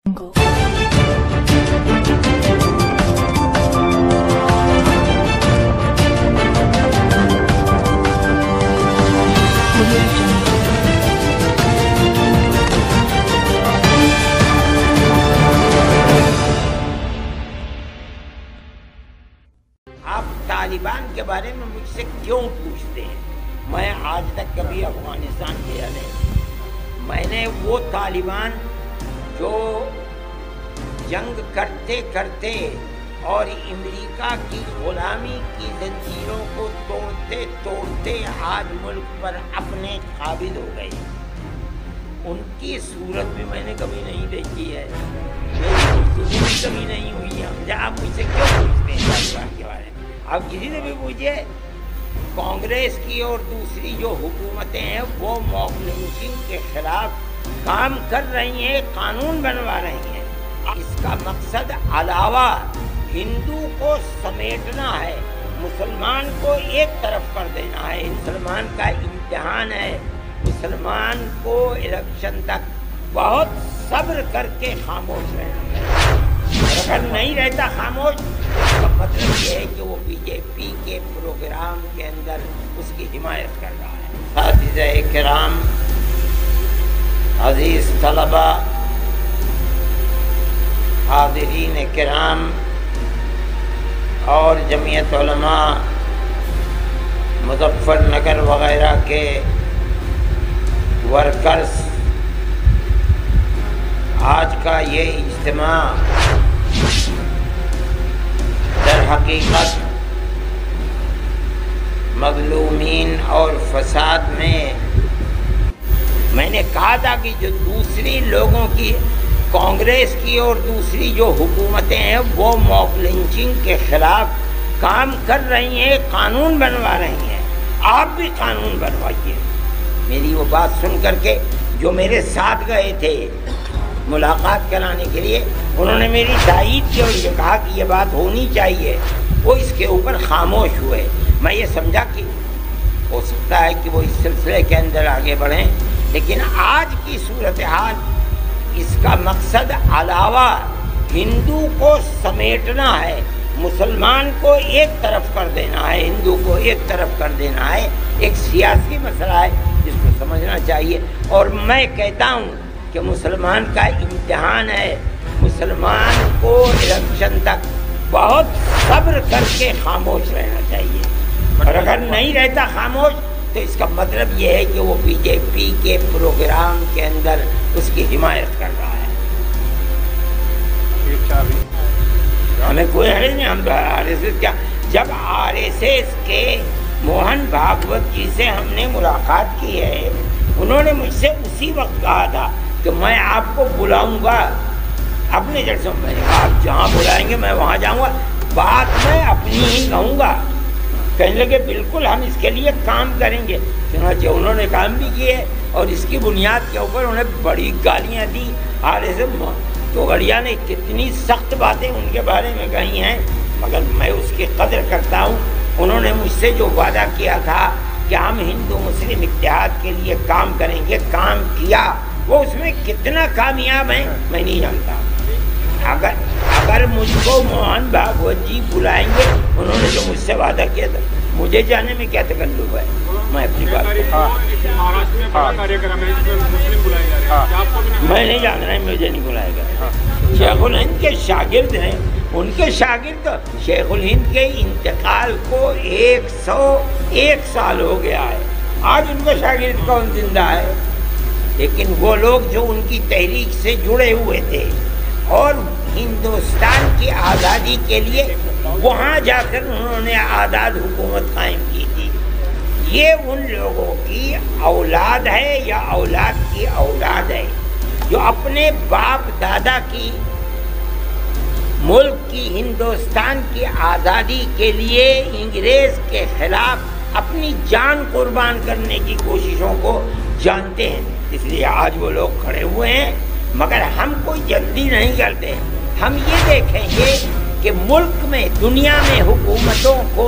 آپ طالبان کے بارے میں مجھ سے کیوں پوچھتے ہیں؟ میں آج تک کبھی افغانستان گیا نہیں۔ میں نے وہ طالبان جو جنگ کرتے کرتے اور امریکہ کی غلامی کی زنجیروں کو توڑتے توڑتے آج ملک پر اپنے قابض ہو گئے، ان کی صورت بھی میں نے کبھی نہیں دیکھی ہے، میری گفتگو بھی کبھی نہیں ہوئی ہے۔ آپ مجھ سے کیوں پوچھتے ہیں طالبان کے بارے میں؟ آپ کسی سے بھی پوچھئے، کانگریس کی اور دوسری جو حکومتیں ہیں وہ موب لنچنگ کے خلاف کام کر رہی ہیں، قانون بنوا رہی ہیں۔ اس کا مقصد علاوہ ہندو کو سمیٹنا ہے، مسلمان کو ایک طرف کر دینا ہے۔ مسلمان کا امتحان ہے، مسلمان کو الیکشن تک بہت صبر کر کے خاموش رہنا ہے۔ اگر نہیں رہتا خاموش، اس کا مطلب یہ ہے کہ وہ بی جے پی کے پروگرام کے اندر اس کی حمایت کر رہا ہے۔ اساتذہ کرام، عزیز طلبہ، حاضرین کرام اور جمعیت علماء مظفر نگر وغیرہ کے ورکرز، آج کا یہ اجتماع در حقیقت مظلومین اور فساد میں نے کہا تھا کہ جو دوسری لوگوں کی کانگریس کی اور دوسری جو حکومتیں ہیں وہ موب لنچنگ کے خلاف کام کر رہی ہیں، قانون بنوا رہی ہیں۔ آپ بھی قانون بنوائیے۔ میری وہ بات سن کر کے جو میرے ساتھ گئے تھے ملاقات کرانے کے لیے، انہوں نے میری تائید کی اور یہ کہا کہ یہ بات ہونی چاہیے، وہ اس کے اوپر خاموش ہوئے۔ میں یہ سمجھا کہ ہو سکتا ہے کہ وہ اس سلسلے کے اندر آگے بڑھیں، لیکن آج کی صورتحال، اس کا مقصد علاوہ ہندو کو سمیٹنا ہے، مسلمان کو ایک طرف کر دینا ہے، ہندو کو ایک طرف کر دینا ہے، ایک سیاسی مسئلہ ہے جس کو سمجھنا چاہیے۔ اور میں کہتا ہوں کہ مسلمان کا امتحان ہے، مسلمان کو الیکشن تک بہت صبر کر کے خاموش رہنا چاہیے، اور اگر نہیں رہتا خاموش تو اس کا مطلب یہ ہے کہ وہ بی جے پی کے پروگرام کے اندر اس کی حمایت کر رہا ہے۔ ہمیں کوئی حرج نہیں، ہم آر ایس ایس کیا، جب آر ایس ایس کے موہن بھاگوت جی سے ہم نے ملاقات کی ہے، انہوں نے مجھ سے اسی وقت کہا تھا کہ میں آپ کو بلاؤں گا اپنے جلسوں میں۔ آپ جہاں بلائیں گے میں وہاں جاؤں گا، بات میں اپنی ہی کہوں گا۔ کہنے لگے بالکل ہم اس کے لیے کام کریں گے، چنانچہ انہوں نے کام بھی کیے، اور اس کی بنیاد کے اوپر انہیں بڑی گالیاں دی۔ آر ایس ایس توغڑیا نے کتنی سخت باتیں ان کے بارے میں کہی ہیں، مگر میں اس کی قدر کرتا ہوں۔ انہوں نے مجھ سے جو وعدہ کیا تھا کہ ہم ہندو مسلم اتحاد کے لیے کام کریں گے، کام کیا۔ وہ اس میں کتنا کامیاب ہیں میں نہیں جانتا۔ اگر مجھ کو موہن بھاگوت جی بلائیں گے، انہوں نے جو مجھ سے وعدہ کیا تھا، مجھے جانے میں کیا تکلف ہے؟ میں اپنی بات میں نہیں جان رہا، مجھے نہیں بلائے گا۔ شیخ الہند کے شاگرد ہیں، ان کے شاگرد شیخ الہند کے انتقال کو 101 سال ہو گیا ہے، آج ان کا شاگرد کون زندہ ہے؟ لیکن وہ لوگ جو ان کی تحریک سے جڑے ہوئے تھے اور ہندوستان کی آزادی کے لیے وہاں جا کر انہوں نے آزاد حکومت قائم کی تھی، یہ ان لوگوں کی اولاد ہے یا اولاد کی اولاد ہے جو اپنے باپ دادا کی ملک کی ہندوستان کی آزادی کے لیے انگریز کے خلاف اپنی جان قربان کرنے کی کوششوں کو جانتے ہیں۔ اس لیے آج وہ لوگ کھڑے ہوئے ہیں، مگر ہم کوئی جلدی نہیں کرتے۔ ہم یہ دیکھیں گے کہ ملک میں، دنیا میں حکومتوں کو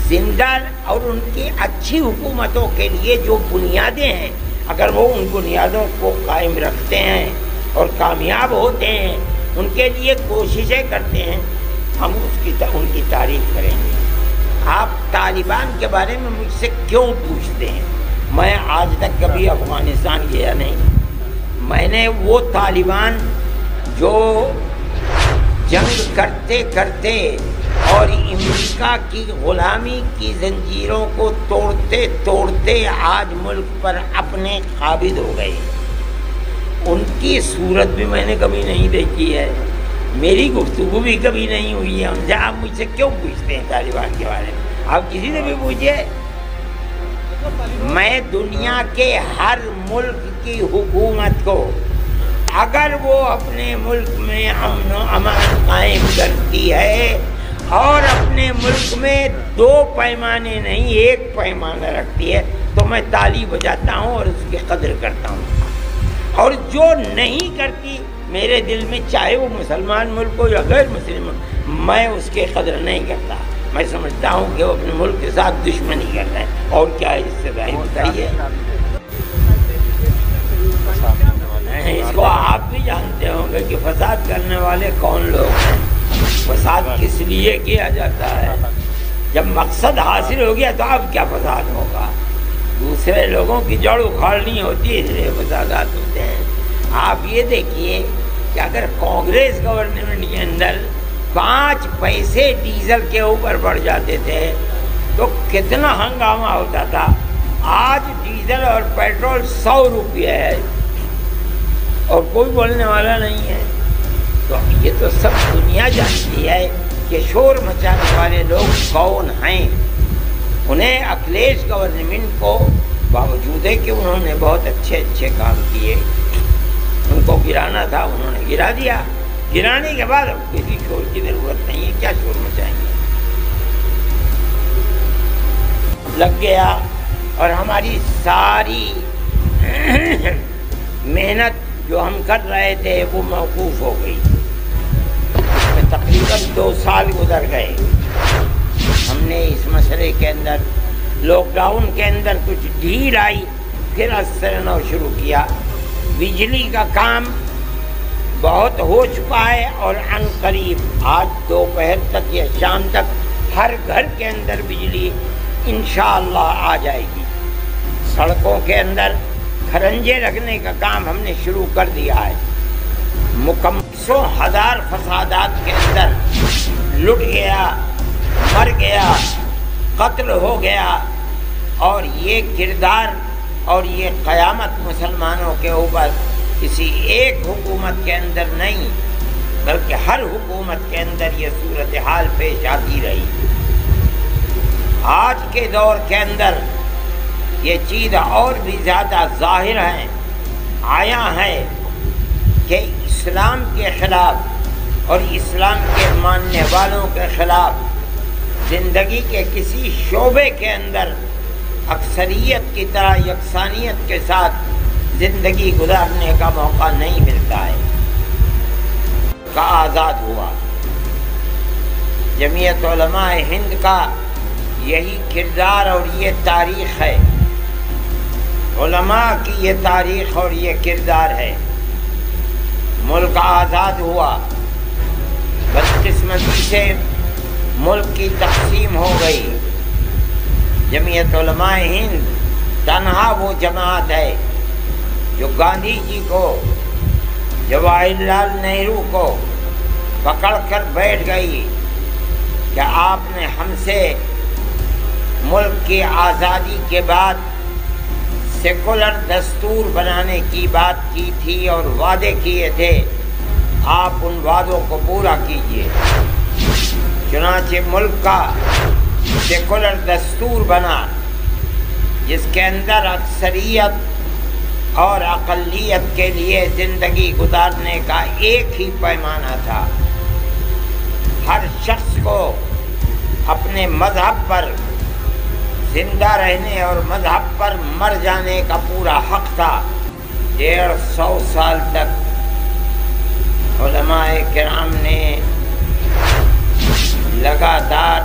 زندہ اور ان کی اچھی حکومتوں کے لیے جو بنیادیں ہیں، اگر وہ ان بنیادوں کو قائم رکھتے ہیں اور کامیاب ہوتے ہیں، ان کے لیے کوششیں کرتے ہیں، ہم ان کی تعریف کریں گے۔ آپ طالبان کے بارے میں مجھ سے کیوں پوچھتے ہیں؟ میں آج تک کبھی افغانستان گیا نہیں۔ میں نے وہ طالبان جو جنگ کرتے کرتے اور امریکہ کی غلامی کی زنجیروں کو توڑتے توڑتے آج ملک پر اپنے قابض ہو گئے، ان کی صورت بھی میں نے کبھی نہیں دیکھی ہے، میری گفتگو بھی کبھی نہیں ہوئی ہے ان سے۔ آپ مجھ سے کیوں پوچھتے ہیں طالبان کے بارے میں؟ آپ کسی سے بھی پوچھئے۔ میں دنیا کے ہر ملک کی حکومت کو اگر وہ اپنے ملک میں امن و امان قائم کرتی ہے اور اپنے ملک میں 2 پیمانے نہیں 1 پیمانہ رکھتی ہے تو میں تالی بجاتا ہوں اور اس کی قدر کرتا ہوں، اور جو نہیں کرتی میرے دل میں، چاہے وہ مسلمان ملک ہو یا غیر مسلم ملک، میں اس کی قدر نہیں کرتا۔ میں سمجھتا ہوں کہ وہ اپنے ملک کے ساتھ دشمنی کر رہے ہیں، اور کیا اس سے ظاہر بتائیے۔ اس کو آپ بھی جانتے ہوں گے کہ فساد کرنے والے کون لوگ ہیں، فساد کس لیے کیا جاتا ہے؟ جب مقصد حاصل ہو گیا تو اب کیا فساد ہوگا؟ دوسرے لوگوں کی جڑ اکھاڑنی ہوتی ہے، اس لیے فسادات ہوتے ہیں۔ آپ یہ دیکھیے کہ اگر کانگریس گورنمنٹ کے اندر 5 پیسے ڈیزل کے اوپر بڑھ جاتے تھے تو کتنا ہنگامہ ہوتا تھا۔ آج ڈیزل اور پیٹرول 100 روپے ہے اور کوئی بولنے والا نہیں ہے۔ تو یہ تو سب دنیا جانتی ہے کہ شور مچانے والے لوگ کون ہیں۔ انہیں اکھلیش گورنمنٹ کو باوجود ہے کہ انہوں نے بہت اچھے کام کیے، ان کو گرانا تھا، انہوں نے گرا دیا۔ گرانے کے بعد اب کسی شور کی ضرورت نہیں ہے، کیا شور مچائیں گے؟ لگ گیا اور ہماری ساری محنت جو ہم کر رہے تھے وہ موقوف ہو گئی۔ اس میں تقریباً 2 سال گزر گئے۔ ہم نے اس مسئلے کے اندر لاک ڈاؤن کے اندر کچھ ڈھیل آئی، پھر از سے نو شروع کیا۔ بجلی کا کام بہت ہو چکا ہے اور عن قریب آج دوپہر تک یا شام تک ہر گھر کے اندر بجلی انشاءاللہ آ جائے گی۔ سڑکوں کے اندر کھرنجے رکھنے کا کام ہم نے شروع کر دیا ہے۔ مکمل 100,000 فسادات کے اندر لٹ گیا، مر گیا، قتل ہو گیا، اور یہ کردار اور یہ قیامت مسلمانوں کے اوپر کسی ایک حکومت کے اندر نہیں بلکہ ہر حکومت کے اندر یہ صورتحال پیش آتی رہی۔ آج کے دور کے اندر یہ چیز اور بھی زیادہ ظاہر ہے، آیا ہے کہ اسلام کے خلاف اور اسلام کے ماننے والوں کے خلاف زندگی کے کسی شعبے کے اندر اکثریت کی طرح یکسانیت کے ساتھ زندگی گزارنے کا موقع نہیں ملتا ہے۔ کا آزاد ہوا، جمعیت علماء ہند کا یہی کردار اور یہ تاریخ ہے، علماء کی یہ تاریخ اور یہ کردار ہے۔ ملک آزاد ہوا، بدقسمتی سے ملک کی تقسیم ہو گئی۔ جمعیت علماء ہند تنہا وہ جماعت ہے جو گاندھی جی کو، جواہر لال نہرو کو پکڑ کر بیٹھ گئی کہ آپ نے ہم سے ملک کی آزادی کے بعد سیکولر دستور بنانے کی بات کی تھی اور وعدے کیے تھے، آپ ان وعدوں کو پورا کیجیے۔ چنانچہ ملک کا سیکولر دستور بنا جس کے اندر اکثریت اور اقلیت کے لیے زندگی گزارنے کا ایک ہی پیمانہ تھا۔ ہر شخص کو اپنے مذہب پر زندہ رہنے اور مذہب پر مر جانے کا پورا حق تھا۔ 150 سال تک علماء کرام نے لگاتار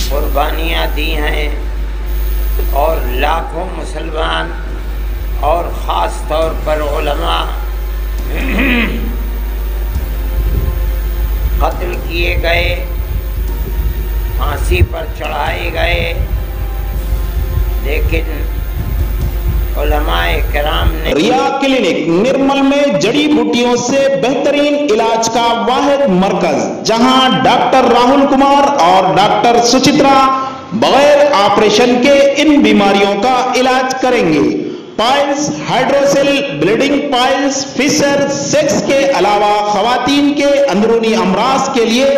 قربانیاں دی ہیں اور لاکھوں مسلمان اور خاص طور پر علماء قتل کیے گئے، پھانسی پر چڑھائے گئے، لیکن علماء کرام نے ریا کلینک نرمل میں جڑی بوٹیوں سے بہترین علاج کا واحد مرکز، جہاں ڈاکٹر راہل کمار اور ڈاکٹر سچترا بغیر آپریشن کے ان بیماریوں کا علاج کریں گے۔ پائلز، ہائیڈروسیل، بلیڈنگ پائلز، فشر، سیکس کے علاوہ خواتین کے اندرونی امراض کے لیے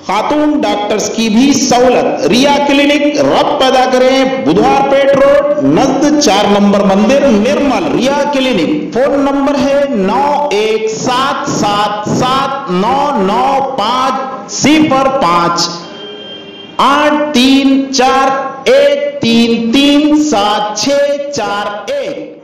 خاتون ڈاکٹرز کی بھی سہولت۔ ریا کلینک، رب پیدا کریں، بدھوار پیٹ روڈ نزد 4 نمبر مندر، نرمل۔ ریا کلینک، فون نمبر ہے 9177799505 83413374641۔